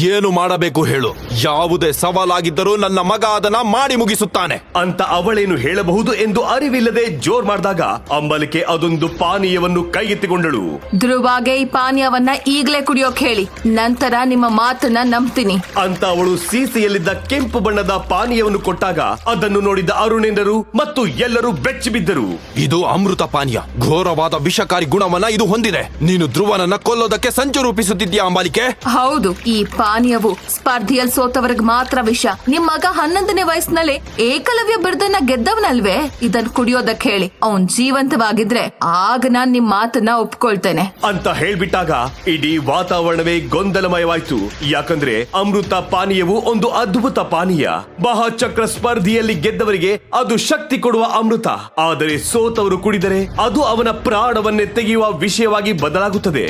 ಏನು ಮಾಡಬೇಕು ಹೇಳು. ಯಾವುದೇ ಸವಾಲಾಗಿದ್ದರೂ ನನ್ನ ಮಗ ಅದನ್ನ ಮಾಡಿ ಮುಗಿಸುತ್ತಾನೆ ಅಂತ ಅವಳೇನು ಹೇಳಬಹುದು ಎಂದು ಅರಿವಿಲ್ಲದೆ ಜೋರ್ ಮಾಡಿದಾಗ ಅಂಬಲಿಕೆ ಅದೊಂದು ಪಾನೀಯವನ್ನು ಕೈಗೆತ್ತಿಕೊಂಡಳು. ಧ್ರುವಾಗೆ ಈ ಪಾನೀಯವನ್ನ ಈಗ್ಲೇ ಕುಡಿಯೋಕ್ ಹೇಳಿ, ನಂತರ ನಿಮ್ಮ ಮಾತನ್ನ ನಂಬ್ತೀನಿ ಅಂತ ಅವಳು ಸೀಸೆಯಲ್ಲಿದ್ದ ಕೆಂಪು ಬಣ್ಣದ ಪಾನೀಯವನ್ನು ಕೊಟ್ಟಾಗ ಅದನ್ನು ನೋಡಿದ ಅರುಣೇಂದ್ರರು ಮತ್ತು ಎಲ್ಲರೂ ಬೆಚ್ಚಿ ಬಿದ್ದರು. ಇದು ಅಮೃತ ಪಾನೀಯ. ಘೋರವಾದ ವಿಷಕಾರಿ ಗುಣವನ್ನ ಇದು ಹೊಂದಿದೆ. ನೀನು ಧ್ರುವನನ್ನ ಕೊಲ್ಲೋದಕ್ಕೆ ಸಂಚು ರೂಪಿಸುತ್ತಿದ್ದೀಯಾ ಅಂಬಾಲಿಕೆ? ಹೌದು, ಈ ಪಾನೀಯವು ಸ್ಪರ್ಧೆಯಲ್ಲಿ ಸೋತವರಿಗೆ ಮಾತ್ರ ವಿಷ. ನಿಮ್ ಮಗ 11ನೇ ವಯಸ್ಸಿನಲ್ಲೇ ಏಕಲವ್ಯ ಬಿರುದನ್ನ ಗೆದ್ದವನಲ್ವೇ? ಇದನ್ ಕುಡಿಯೋದಕ್ಕೆ ಹೇಳಿ. ಅವನ್ ಜೀವಂತವಾಗಿದ್ರೆ ಆಗ ನಾನ್ ನಿಮ್ ಮಾತನ್ನ ಒಪ್ಕೊಳ್ತೇನೆ ಅಂತ ಹೇಳ್ಬಿಟ್ಟಾಗ ಇಡೀ ವಾತಾವರಣವೇ ಗೊಂದಲಮಯವಾಯ್ತು. ಯಾಕಂದ್ರೆ ಅಮೃತ ಪಾನೀಯವು ಒಂದು ಅದ್ಭುತ ಪಾನೀಯ. ಮಹಾಚಕ್ರ ಸ್ಪರ್ಧೆಯಲ್ಲಿ ಗೆದ್ದವರಿಗೆ ಅದು ಶಕ್ತಿ ಕೊಡುವ ಅಮೃತ. ಆದರೆ ಸೋತವರು ಕುಡಿದರೆ ಅದು ಅವನ ಪ್ರಾಣವನ್ನೇ ತೆಗೆಯುವ ವಿಷಯವಾಗಿ ಬದಲಾಗುತ್ತದೆ.